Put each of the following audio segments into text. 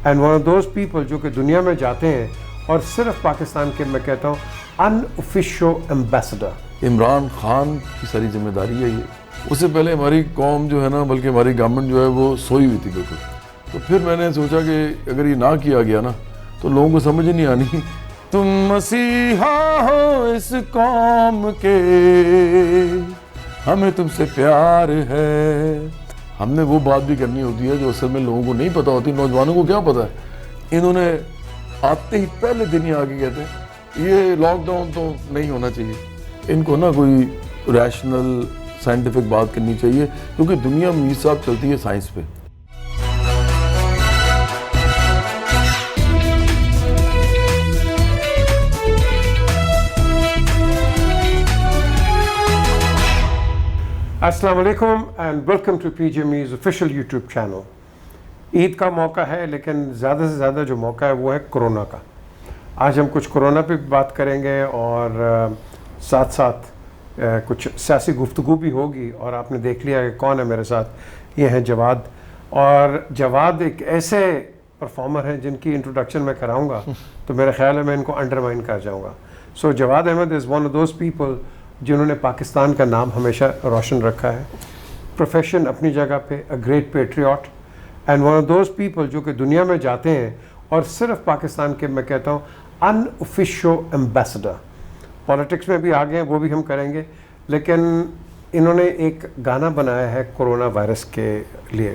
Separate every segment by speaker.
Speaker 1: And one of those people جو کہ دنیا میں جاتے ہیں اور صرف پاکستان کے میں کہتا ہوں ان اوفیشیل ایمبیسڈر
Speaker 2: عمران خان کی ساری ذمہ داری ہے یہ. اس سے پہلے ہماری قوم جو ہے نا بلکہ ہماری گورنمنٹ جو ہے وہ سوئی ہوئی تھی بالکل. تو پھر میں نے سوچا کہ اگر یہ نہ کیا گیا نا تو لوگوں کو سمجھ نہیں آنی تم مسیحا ہو اس قوم کے ہمیں تم سے پیار ہے. ہم نے وہ بات بھی کرنی ہوتی ہے جو اصل میں لوگوں کو نہیں پتہ ہوتی. نوجوانوں کو کیا پتہ ہے؟ انہوں نے آتے ہی پہلے دن ہی آگے کہتے ہیں یہ لاک ڈاؤن تو نہیں ہونا چاہیے. ان کو نا کوئی ریشنل سائنٹیفک بات کرنی چاہیے کیونکہ دنیا میر صاحب چلتی ہے سائنس پہ.
Speaker 1: السلام علیکم اینڈ ویلکم ٹو پی جے میز آفیشیل یوٹیوب چینل. عید کا موقع ہے لیکن زیادہ سے زیادہ جو موقع ہے وہ ہے کرونا کا. آج ہم کچھ کرونا پہ بات کریں گے اور ساتھ ساتھ کچھ سیاسی گفتگو بھی ہوگی. اور آپ نے دیکھ لیا کہ کون ہے میرے ساتھ. یہ ہیں جواد. اور جواد ایک ایسے پرفارمر ہیں جن کی انٹروڈکشن میں کراؤں گا تو میرا خیال ہے میں ان کو انڈرمائن کر جاؤں گا. So Jawad Ahmad is one of those people جنہوں نے پاکستان کا نام ہمیشہ روشن رکھا ہے. پروفیشن اپنی جگہ پہ a great Patriot and one of those people جو کہ دنیا میں جاتے ہیں اور صرف پاکستان کے میں کہتا ہوں ان اوفیشیل ایمبیسڈر. پالیٹکس میں بھی آگے ہیں وہ بھی ہم کریں گے لیکن انہوں نے ایک گانا بنایا ہے کرونا وائرس کے لیے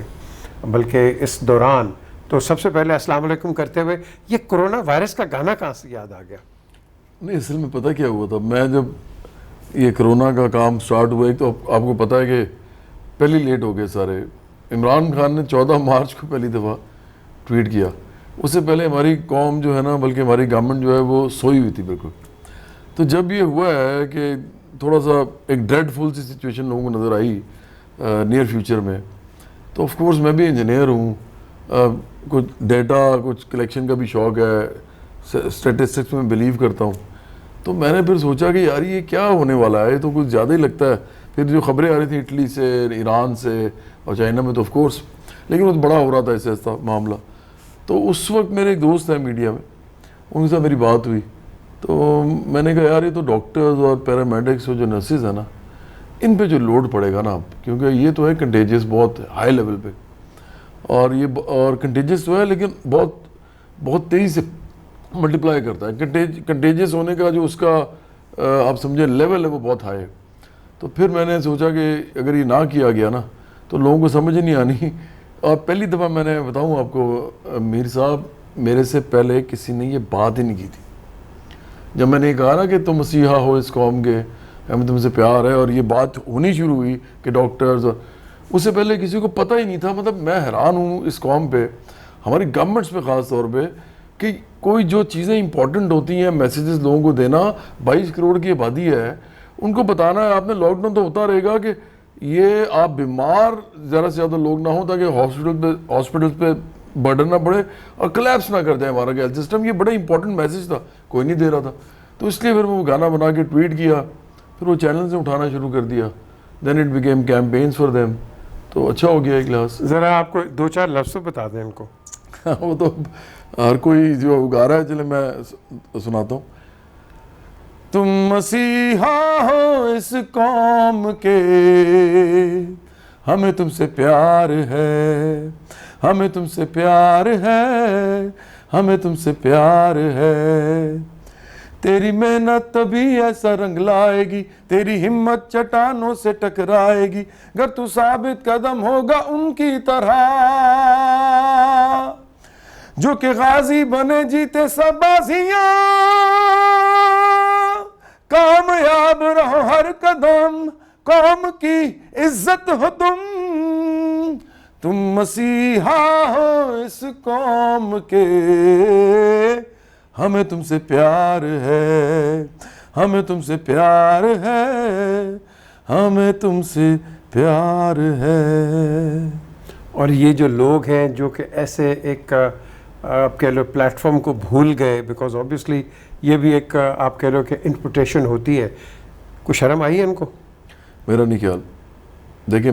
Speaker 1: بلکہ اس دوران. تو سب سے پہلے السلام علیکم کرتے ہوئے یہ کرونا وائرس کا گانا کہاں سے یاد آ گیا؟
Speaker 2: نہیں اصل میں پتہ کیا ہوا تھا. میں جب یہ کرونا کا کام سٹارٹ ہوا ایک تو آپ کو پتہ ہے کہ پہلے لیٹ ہو گئے سارے. عمران خان نے 14 مارچ کو پہلی دفعہ ٹویٹ کیا. اس سے پہلے ہماری قوم جو ہے نا بلکہ ہماری گورنمنٹ جو ہے وہ سوئی ہوئی تھی بالکل. تو جب یہ ہوا ہے کہ تھوڑا سا ایک ڈریڈ فل سی سچویشن لوگوں کو نظر آئی نیئر فیوچر میں تو آف کورس میں بھی انجینئر ہوں. کچھ ڈیٹا کچھ کلیکشن کا بھی شوق ہے. اسٹیٹسٹکس میں بلیو کرتا ہوں. تو میں نے پھر سوچا کہ یار یہ کیا ہونے والا ہے تو کچھ زیادہ ہی لگتا ہے. پھر جو خبریں آ رہی تھیں اٹلی سے ایران سے اور چائنا میں تو آف کورس لیکن وہ بڑا ہو رہا تھا ایسے ایسا معاملہ. تو اس وقت میرے ایک دوست ہیں میڈیا میں ان کے ساتھ میری بات ہوئی تو میں نے کہا یار یہ تو ڈاکٹرز اور پیرامیڈکس اور جو نرسز ہیں نا ان پہ جو لوڈ پڑے گا نا اب کیونکہ یہ تو ہے کنٹیجس بہت ہائی لیول پہ اور یہ اور کنٹیجس تو ہے لیکن بہت تیزی سے ملٹیپلائی کرتا ہے. کنٹیجس ہونے کا جو اس کا آپ سمجھیں لیول ہے وہ بہت ہائی ہے. تو پھر میں نے سوچا کہ اگر یہ نہ کیا گیا نا تو لوگوں کو سمجھ نہیں آنی. اور پہلی دفعہ میں نے بتاؤں آپ کو میر صاحب میرے سے پہلے کسی نے یہ بات ہی نہیں کی تھی. جب میں نے کہا نا کہ تم مسیحا ہو اس قوم کے ہمیں تم سے پیار ہے اور یہ بات ہونی شروع ہوئی کہ ڈاکٹرز اس سے پہلے کسی کو پتہ ہی نہیں تھا. مطلب میں حیران ہوں اس قوم پہ ہماری گورنمنٹس پہ خاص طور پہ کہ کوئی جو چیزیں امپورٹنٹ ہوتی ہیں میسیجز لوگوں کو دینا 22 کروڑ کی آبادی ہے ان کو بتانا ہے آپ نے لاک ڈاؤن تو ہوتا رہے گا کہ یہ آپ بیمار زیادہ سے زیادہ لوگ نہ ہوں تاکہ ہاسپٹلس پہ برڈن نہ پڑے اور کلیپس نہ کر جائے ہمارا ہیلتھ سسٹم. یہ بڑا امپورٹنٹ میسیج تھا کوئی نہیں دے رہا تھا. تو اس لیے پھر وہ گانا بنا کے ٹویٹ کیا پھر وہ چینل سے اٹھانا شروع کر دیا. Then it became campaigns for them. تو اچھا ہو گیا ایک لحاظ.
Speaker 1: ذرا آپ کو 2-4 لفظ بتا دیں ان کو.
Speaker 2: وہ تو ہر کوئی جو گا رہا ہے چلے میں سناتا ہوں. تم مسیحا ہو اس قوم کے ہمیں تم سے پیار ہے ہمیں تم سے پیار ہے ہمیں تم سے پیار ہے. تیری محنت تبھی ایسا رنگ لائے گی تیری ہمت چٹانوں سے ٹکرائے گی گر تو ثابت قدم ہوگا ان کی طرح جو کہ غازی بنے جیتے سب بازیاں. کامیاب رہو ہر قدم قوم کی عزت ہو تم مسیحا ہو اس قوم کے ہمیں تم سے پیار ہے ہمیں تم سے پیار ہے ہمیں تم سے پیار ہے.
Speaker 1: اور یہ جو لوگ ہیں جو کہ ایسے ایک آپ کہہ لو پلیٹ فارم کو بھول گئے بیکاز اوبیسلی یہ بھی ایک آپ کہہ لو کہ انٹرپریٹیشن ہوتی ہے. کوئی شرم آئی ہے ان کو؟
Speaker 2: میرا نہیں خیال. دیکھیں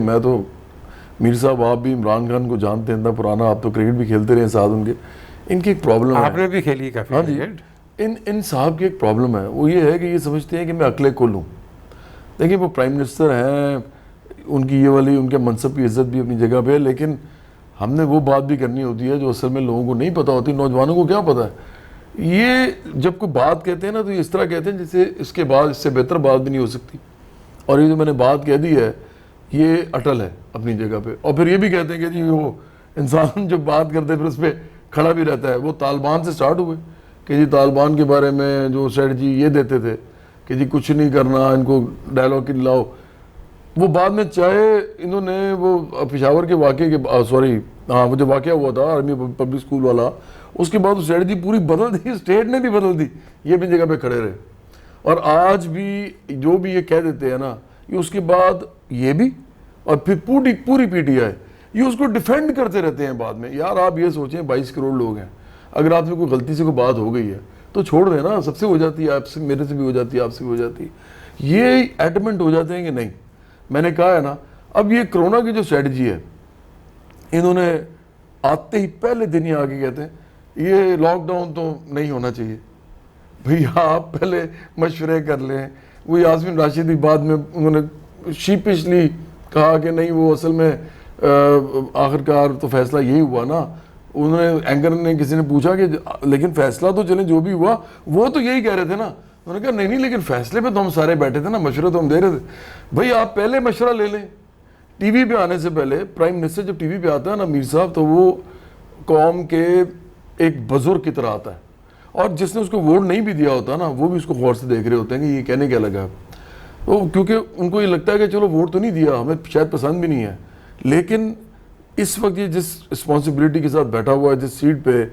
Speaker 2: میر صاحب آپ بھی عمران خان کو جانتے ہیں، اتنا پرانا، آپ تو کرکٹ بھی کھیلتے رہے ساتھ ان کے. ان کی ایک پرابلم ہے،
Speaker 1: آپ نے بھی کھیلی کافی
Speaker 2: ہاں جی،
Speaker 1: کرکٹ.
Speaker 2: ان صاحب کی ایک پرابلم ہے، وہ یہ ہے کہ یہ سمجھتے ہیں کہ میں عقل کل ہوں. دیکھیں وہ پرائم منسٹر ہیں، ان کی یہ والی ان کے منصب کی عزت بھی اپنی جگہ پہ ہے، لیکن ہم نے وہ بات بھی کرنی ہوتی ہے جو اصل میں لوگوں کو نہیں پتہ ہوتی. نوجوانوں کو کیا پتہ ہے؟ یہ جب کوئی بات کہتے ہیں نا تو یہ اس طرح کہتے ہیں جیسے اس کے بعد اس سے بہتر بات بھی نہیں ہو سکتی. اور یہ جو میں نے بات کہہ دی ہے یہ اٹل ہے اپنی جگہ پہ. اور پھر یہ بھی کہتے ہیں کہ جی وہ انسان جو بات کرتے ہیں پھر اس پہ کھڑا بھی رہتا ہے. وہ طالبان سے سٹارٹ ہوئے کہ جی طالبان کے بارے میں جو اسٹریٹجی یہ دیتے تھے کہ جی کچھ نہیں کرنا، ان کو ڈائلاگ کی لاؤ. وہ بعد میں چاہے انہوں نے وہ پشاور کے واقعے کے وہ جو واقعہ ہوا تھا آرمی پبلک اسکول والا، اس کے بعد اسٹریٹجی پوری بدل دی، اسٹیٹ نے بھی بدل دی، یہ اپنی جگہ پہ کھڑے رہے. اور آج بھی جو بھی یہ کہہ دیتے ہیں نا، یہ اس کے بعد یہ بھی اور پھر پوری پی ٹی آئی یہ اس کو ڈیفینڈ کرتے رہتے ہیں بعد میں. یار آپ یہ سوچیں 22 کروڑ لوگ ہیں، اگر آپ سے کوئی غلطی سے کوئی بات ہو گئی ہے تو چھوڑ دیں نا، سب سے ہو جاتی ہے، آپ سے، میرے سے بھی ہو جاتی ہے، آپ سے بھی ہو جاتی ہے. یہ ایڈمنٹ ہو جاتے ہیں کہ نہیں. میں نے کہا ہے نا، اب یہ کرونا کی جو اسٹریٹجی ہے، انہوں نے آتے ہی پہلے دن ہی آگے کہتے ہیں یہ لاک ڈاؤن تو نہیں ہونا چاہیے. بھئی آپ پہلے مشورے کر لیں. وہ یاسمین راشد بھی بعد میں انہوں نے شیپشلی کہا کہ نہیں وہ اصل میں آخرکار تو فیصلہ یہی ہوا نا. انہوں نے اینکر نے کسی نے پوچھا کہ لیکن فیصلہ تو چلیں جو بھی ہوا وہ تو یہی کہہ رہے تھے نا. انہوں نے کہا نہیں لیکن فیصلے پہ تو ہم سارے بیٹھے تھے نا، مشورہ تو ہم دے رہے تھے. بھئی آپ پہلے مشورہ لے لیں. ٹی وی پہ آنے سے پہلے پرائم منسٹر جب ٹی وی پہ آتا ہے نا میر صاحب، تو وہ قوم کے ایک بزرگ کی طرح آتا ہے. اور جس نے اس کو ووٹ نہیں بھی دیا ہوتا نا، وہ بھی اس کو غور سے دیکھ رہے ہوتے ہیں کہ یہ کہنے کیا لگا. تو کیونکہ ان کو یہ لگتا ہے کہ چلو ووٹ تو نہیں دیا، ہمیں شاید پسند بھی نہیں ہے، لیکن اس وقت یہ جس رسپانسبلٹی کے ساتھ بیٹھا ہوا ہے جس سیٹ پہ،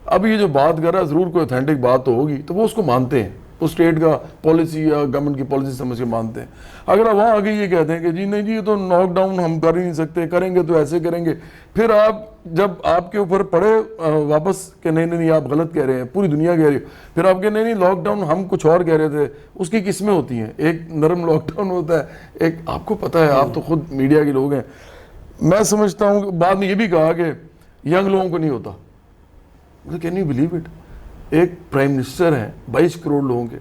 Speaker 2: اب یہ جو بات کر رہا ہے ضرور کوئی اوتھینٹک بات تو ہوگی، تو وہ اس کو مانتے ہیں، اس اسٹیٹ کا پالیسی یا گورنمنٹ کی پالیسی سمجھ کے مانتے ہیں. اگر آپ وہاں آگے یہ کہتے ہیں کہ جی نہیں جی یہ تو لاک ڈاؤن ہم کر ہی نہیں سکتے، کریں گے تو ایسے کریں گے، پھر آپ جب آپ کے اوپر پڑے واپس کہ نہیں آپ غلط کہہ رہے ہیں، پوری دنیا کہہ رہی ہے، پھر آپ کہ نہیں لاک ڈاؤن ہم کچھ اور کہہ رہے تھے. اس کی قسمیں ہوتی ہیں، ایک نرم لاک ڈاؤن ہوتا ہے، ایک آپ کو پتہ ہے، آپ تو خود میڈیا کے لوگ ہیں. میں سمجھتا ہوں کہ بعد میں یہ بھی کہا کہ ینگ لوگوں کو نہیں ہوتا. Can you believe it? ایک پرائم منسٹر ہیں 22 کروڑ لوگوں کے،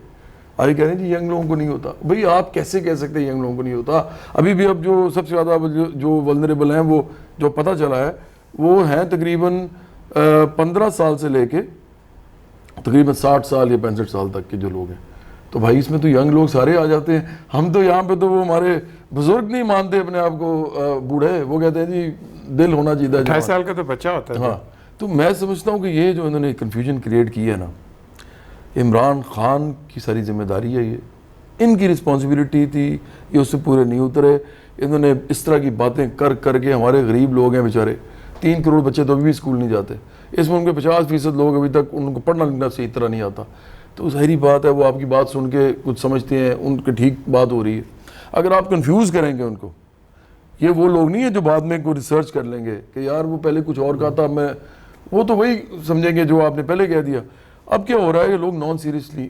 Speaker 2: آئی کہہ رہے ہیں جی ینگ لوگوں کو نہیں ہوتا. بھئی آپ کیسے کہہ سکتے ہیں ینگ لوگوں کو نہیں ہوتا؟ ابھی بھی اب جو سب سے زیادہ جو ولنریبل ہیں، وہ جو پتہ چلا ہے وہ ہیں تقریباً 15 سال سے لے کے تقریباً 60 سال یا 65 سال تک کے جو لوگ ہیں. تو بھائی اس میں تو ینگ لوگ سارے آ جاتے ہیں. ہم تو یہاں پہ تو وہ ہمارے بزرگ نہیں مانتے اپنے آپ کو بوڑھے، وہ کہتے ہیں جی دل ہونا چاہیے.
Speaker 1: 28 سال کا تو بچہ ہوتا ہے.
Speaker 2: ہاں، تو میں سمجھتا ہوں کہ یہ جو انہوں نے کنفیوژن کریٹ کی ہے نا، عمران خان کی ساری ذمہ داری ہے، یہ ان کی رسپانسبلٹی تھی، یہ اس سے پورے نہیں اترے. انہوں نے اس طرح کی باتیں کر کے، ہمارے غریب لوگ ہیں بیچارے، 3 کروڑ بچے تو ابھی بھی اسکول نہیں جاتے، اس میں ان کے 50% لوگ ابھی تک ان کو پڑھنا لکھنا صحیح طرح نہیں آتا. تو ظاہری بات ہے وہ آپ کی بات سن کے کچھ سمجھتے ہیں ان کی ٹھیک بات ہو رہی ہے. اگر آپ کنفیوز کریں گے ان کو، یہ وہ لوگ نہیں ہیں جو بعد میں کوئی ریسرچ کر لیں گے کہ یار وہ پہلے کچھ اور کہا تھا، میں وہ تو وہی سمجھیں گے جو آپ نے پہلے کہہ دیا. اب کیا ہو رہا ہے، یہ لوگ نان سیریسلی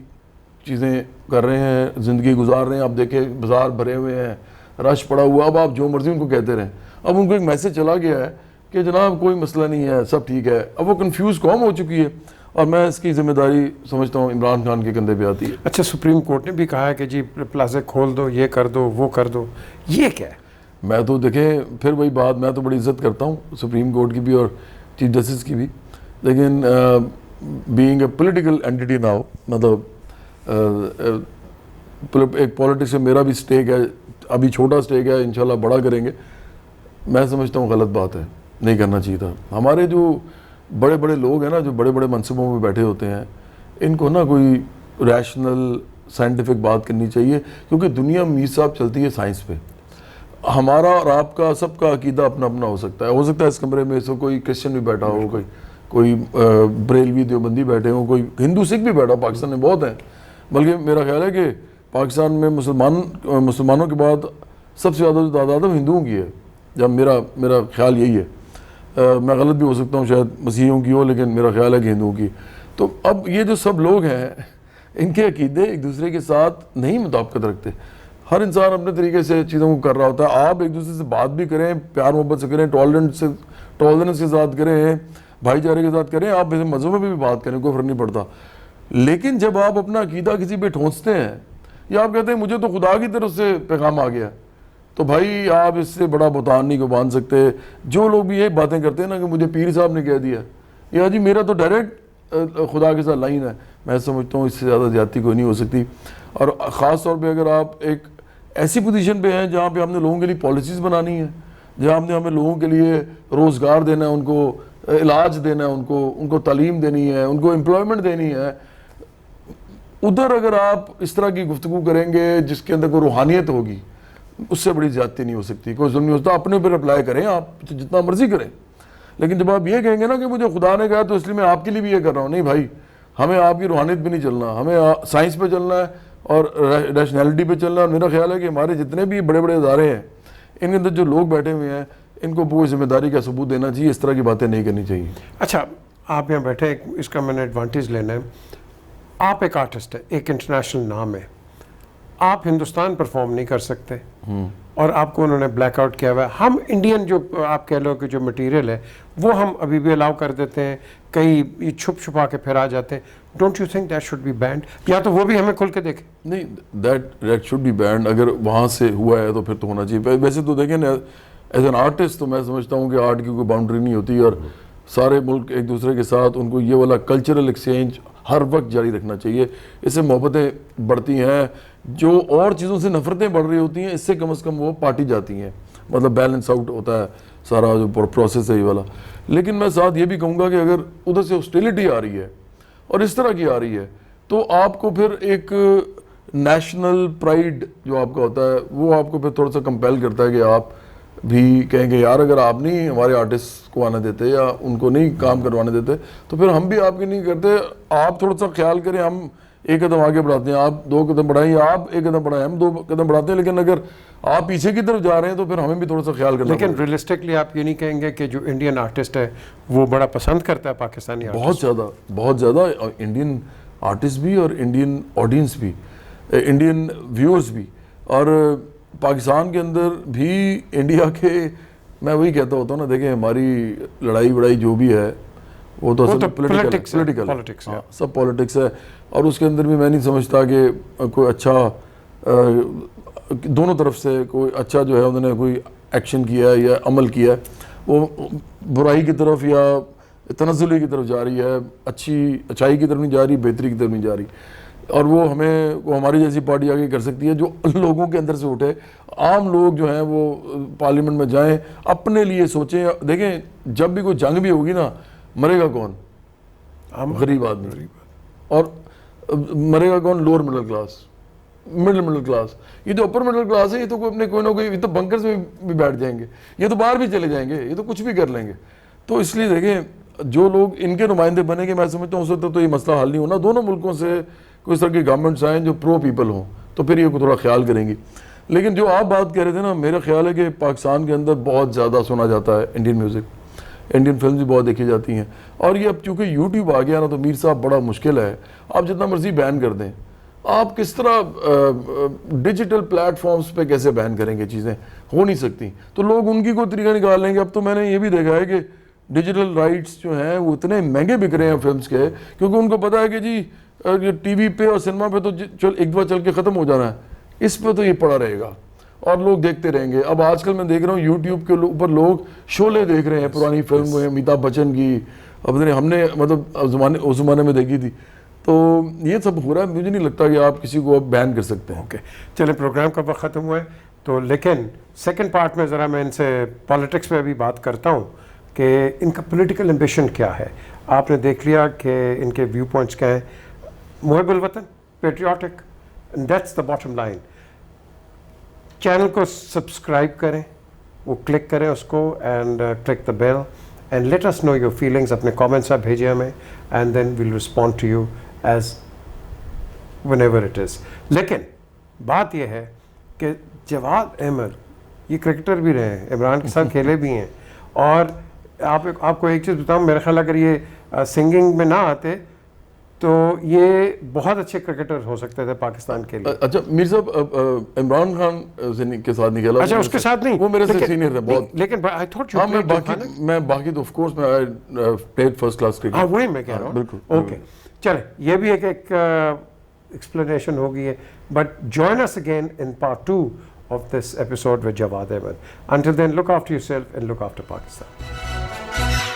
Speaker 2: چیزیں کر رہے ہیں، زندگی گزار رہے ہیں. آپ دیکھیں بازار بھرے ہوئے ہیں، رش پڑا ہوا، اب آپ جو مرضی ان کو کہتے رہیں. اب ان کو ایک میسج چلا گیا ہے کہ جناب کوئی مسئلہ نہیں ہے، سب ٹھیک ہے. اب وہ کنفیوز قوم ہو چکی ہے، اور میں اس کی ذمہ داری سمجھتا ہوں عمران خان کے کندھے پہ آتی ہے.
Speaker 1: اچھا، سپریم کورٹ نے بھی کہا ہے کہ جی پلازے کھول دو، یہ کر دو، وہ کر دو، یہ کیا ہے؟
Speaker 2: میں تو دیکھیں پھر وہی بات، میں تو بڑی عزت کرتا ہوں سپریم کورٹ کی بھی اور چیف جسٹس کی بھی، لیکن being a political entity now, مطلب ایک پالیٹکس میں میرا بھی سٹیک ہے، ابھی چھوٹا سٹیک ہے، انشاءاللہ بڑا کریں گے. میں سمجھتا ہوں غلط بات ہے، نہیں کرنا چاہیے تھا. ہمارے جو بڑے بڑے لوگ ہیں نا، جو بڑے بڑے منصبوں میں بیٹھے ہوتے ہیں، ان کو نا کوئی ریشنل سائنٹیفک بات کرنی چاہیے، کیونکہ دنیا میر صاحب چلتی ہے سائنس پہ. ہمارا اور آپ کا سب کا عقیدہ اپنا اپنا ہو سکتا ہے اس کمرے میں سے کوئی کرسچن بھی بیٹھا ہو، کوئی بریلوی دیوبندی بیٹھے ہوں، کوئی ہندو سکھ بھی بیٹھا، پاکستان میں بہت ہیں. بلکہ میرا خیال ہے کہ پاکستان میں مسلمانوں کے بعد سب سے زیادہ جو تعداد ہے ہندوؤں کی ہے، جب میرا خیال یہی ہے. میں غلط بھی ہو سکتا ہوں، شاید مسیحیوں کی ہو، لیکن میرا خیال ہے کہ ہندوؤں کی. تو اب یہ جو سب لوگ ہیں، ان کے عقیدے ایک دوسرے کے ساتھ نہیں مطابقت رکھتے. ہر انسان اپنے طریقے سے چیزوں کو کر رہا ہوتا ہے. آپ ایک دوسرے سے بات بھی کریں, پیار محبت سے کریں, ٹالرنس کے ساتھ کریں, بھائی چارے کے ساتھ کریں, آپ مذہب میں بھی بات کریں, کوئی فرق نہیں پڑتا. لیکن جب آپ اپنا عقیدہ کسی پہ ٹھونستے ہیں یا آپ کہتے ہیں مجھے تو خدا کی طرف سے پیغام آ گیا, تو بھائی آپ اس سے بڑا بہتان نہیں کو باندھ سکتے. جو لوگ بھی یہ باتیں کرتے ہیں نا کہ مجھے پیر صاحب نے کہہ دیا, یا جی میرا تو ڈائریکٹ خدا کے ساتھ لائن ہے, میں سمجھتا ہوں اس سے زیادہ زیادتی کوئی نہیں ہو سکتی. اور خاص طور پہ اگر آپ ایک ایسی پوزیشن پہ ہیں جہاں پہ ہم نے لوگوں کے لیے پالیسیز بنانی ہے, جہاں ہمیں لوگوں کے لیے روزگار دینا ہے, ان کو علاج دینا ہے, ان کو تعلیم دینی ہے, ان کو امپلائمنٹ دینی ہے, ادھر اگر آپ اس طرح کی گفتگو کریں گے جس کے اندر کوئی روحانیت ہوگی, اس سے بڑی زیادتی نہیں ہو سکتی. کوئی ظلم نہیں ہوتا, اپنے اوپر اپلائی کریں, آپ جتنا مرضی کریں. لیکن جب آپ یہ کہیں گے نا کہ مجھے خدا نے کہا تو اس لیے میں آپ کے لیے بھی یہ کر رہا ہوں, نہیں بھائی, ہمیں آپ کی روحانیت پہ نہیں چلنا, ہمیں سائنس پہ چلنا ہے اور ریشنلٹی پہ چلنا ہے. اور میرا خیال ہے کہ ہمارے جتنے بھی بڑے بڑے ادارے ہیں ان کے اندر جو لوگ بیٹھے ہوئے ہیں ان کو کوئی ذمہ داری کا ثبوت دینا چاہیے, اس طرح کی باتیں نہیں کرنی چاہیے.
Speaker 1: اچھا, آپ یہاں بیٹھے, اس کا میں نے ایڈوانٹیج لینا ہے. آپ ایک آرٹسٹ ہے, ایک انٹرنیشنل نام ہے, آپ ہندوستان پرفارم نہیں کر سکتے اور آپ کو انہوں نے بلیک آؤٹ کیا ہوا ہے. ہم انڈین جو آپ کہہ لو کہ جو مٹیریل ہے وہ ہم ابھی بھی الاؤ کر دیتے ہیں, کئی یہ چھپ چھپا کے پھر آ جاتے ہیں. Don't you think that should be banned, یا تو وہ بھی ہمیں کھل کے دیکھیں؟
Speaker 2: نہیں, دیٹ شوڈ بی بینڈ. اگر وہاں سے ہوا ہے تو پھر تو ہونا چاہیے. ویسے تو دیکھیں نا, ایز این آرٹسٹ تو میں سمجھتا ہوں کہ آرٹ کی کوئی باؤنڈری نہیں ہوتی, اور سارے ملک ایک دوسرے کے ساتھ ان کو یہ والا کلچرل ایکسچینج ہر وقت جاری رکھنا چاہیے. اس سے محبتیں بڑھتی ہیں, جو اور چیزوں سے نفرتیں بڑھ رہی ہوتی ہیں اس سے کم از کم وہ پارٹی جاتی ہیں, مطلب بیلنس آؤٹ ہوتا ہے سارا جو پروسیس ہے یہ والا. لیکن میں ساتھ یہ بھی کہوں گا کہ اگر ادھر سے ہاسٹیلٹی آ رہی ہے اور اس طرح کی آ رہی ہے تو آپ کو پھر ایک نیشنل پرائڈ جو آپ کا ہوتا ہے وہ آپ کو پھر تھوڑا سا کمپیل کرتا ہے کہ آپ بھی کہیں گے یار اگر آپ نہیں ہمارے آرٹسٹ کو آنے دیتے یا ان کو نہیں کام کروانے دیتے تو پھر ہم بھی آپ کی نہیں کرتے. آپ تھوڑا سا خیال کریں, ہم ایک قدم آگے بڑھاتے ہیں, آپ 2 قدم بڑھائیں, یا آپ 1 قدم بڑھائیں, ہم 2 قدم بڑھاتے ہیں. لیکن اگر آپ پیچھے کی طرف جا رہے ہیں تو پھر ہمیں بھی تھوڑا سا خیال کرنا.
Speaker 1: لیکن ریئلسٹکلی آپ یہ نہیں کہیں گے کہ جو انڈین آرٹسٹ ہے وہ بڑا پسند کرتا ہے پاکستانی آرٹسٹ؟
Speaker 2: بہت زیادہ انڈین آرٹسٹ بھی اور انڈین آڈینس بھی, انڈین ویورز بھی, اور پاکستان کے اندر بھی انڈیا کے, میں وہی کہتا ہوتا ہوں نا, دیکھیں ہماری لڑائی وڑائی جو بھی ہے وہ تو اصل پولیٹیکل ہے, سب پولیٹکس ہے. اور اس کے اندر بھی میں نہیں سمجھتا کہ کوئی اچھا دونوں طرف سے کوئی اچھا جو ہے انہوں نے کوئی ایکشن کیا ہے یا عمل کیا ہے, وہ برائی کی طرف یا تنزلی کی طرف جا رہی ہے, اچھائی کی طرف نہیں جا رہی, بہتری کی طرف نہیں جا رہی. اور وہ ہماری جیسی پارٹی آگے کر سکتی ہے جو لوگوں کے اندر سے اٹھے. عام لوگ جو ہیں وہ پارلیمنٹ میں جائیں, اپنے لیے سوچیں. دیکھیں جب بھی کوئی جنگ بھی ہوگی نا, مرے گا کون؟ غریب آدمی. اور مرے گا کون؟ Lower middle class, middle class. یہ تو اپر مڈل کلاس ہے, یہ تو کوئی نہ کوئی, یہ تو بنکرز میں بھی بیٹھ جائیں گے, یہ تو باہر بھی چلے جائیں گے, یہ تو کچھ بھی کر لیں گے. تو اس لیے دیکھیں جو لوگ ان کے نمائندے بنے گے, میں سمجھتا ہوں اس وقت تو یہ مسئلہ حل نہیں ہونا. دونوں ملکوں سے کوئی اس طرح کی گورنمنٹس آئیں جو پرو پیپل ہوں تو پھر یہ تھوڑا خیال کریں گی. لیکن جو آپ بات کہہ رہے تھے نا, میرا خیال ہے کہ پاکستان کے اندر بہت زیادہ سنا جاتا ہے انڈین میوزک, انڈین فلمز بھی بہت دیکھی جاتی ہیں. اور یہ اب چونکہ یوٹیوب آ گیا نا تو میر صاحب بڑا مشکل ہے, آپ جتنا مرضی بین کر دیں, آپ کس طرح ڈیجیٹل پلیٹ فارمز پہ کیسے بین کریں گے؟ چیزیں ہو نہیں سکتی. تو لوگ ان کی کوئی طریقہ نکال لیں گے. اب تو میں نے یہ بھی دیکھا ہے کہ ڈیجیٹل رائٹس جو ہیں وہ اتنے مہنگے بک رہے ہیں فلمز کے, کیونکہ ان کو پتہ ہے کہ جی ٹی وی پہ اور سنیما پہ تو ایک دفعہ چل کے ختم ہو جانا ہے, اس پہ تو یہ پڑا رہے گا اور لوگ دیکھتے رہیں گے. اب آج کل میں دیکھ رہا ہوں یوٹیوب کے اوپر لوگ شعلے دیکھ رہے ہیں, پرانی فلم ہوئے امیتابھ بچن کی, اب ہم نے مطلب اس زمانے میں دیکھی تھی. تو یہ سب ہو رہا ہے, مجھے نہیں لگتا کہ آپ کسی کو اب بین کر سکتے ہیں.
Speaker 1: اوکے چلیں, پروگرام کا وقت ختم ہوا ہے تو, لیکن سیکنڈ پارٹ میں ذرا میں ان سے پالیٹکس پہ بھی بات کرتا ہوں کہ ان کا پولیٹیکل ایمبیشن کیا ہے. آپ نے دیکھ لیا کہ ان کے ویو پوائنٹس کیا ہیں. محب الوطن, patriotic, that's the bottom line. Channel کو سبسکرائب کریں, وہ کلک کریں اس کو, and click the bell, and let us know your feelings. اپنے کامنٹس آپ بھیجیں ہمیں, and then we'll respond to you as whenever it is. لیکن بات یہ ہے کہ جواد احمد یہ کرکٹر بھی رہے ہیں, عمران کے ساتھ کھیلے بھی ہیں, اور آپ کو ایک چیز بتاؤں, میرا خیال اگر یہ سنگنگ میں نہ آتے تو یہ بہت اچھے کرکٹر ہو سکتے تھے پاکستان کے لیے.
Speaker 2: اچھا میر صاحب عمران خان کے ساتھ نہیں کھیلا.
Speaker 1: اچھا اس کے ساتھ نہیں,
Speaker 2: وہ میرے سے سینئر تھے بہت.
Speaker 1: لیکن آئی تھاٹ
Speaker 2: ہاں میں باقی تو آف کورس میں پلیڈ فرسٹ کلاس کرکٹ.
Speaker 1: ہاں وہی میں کہہ رہا ہوں.
Speaker 2: بالکل.
Speaker 1: اوکے چلے, یہ بھی ایک ایکسپلینیشن ہوگی ہے. But join us again in part 2 of this episode with Jawad Ahmed. Until then, look after yourself and look after Pakistan.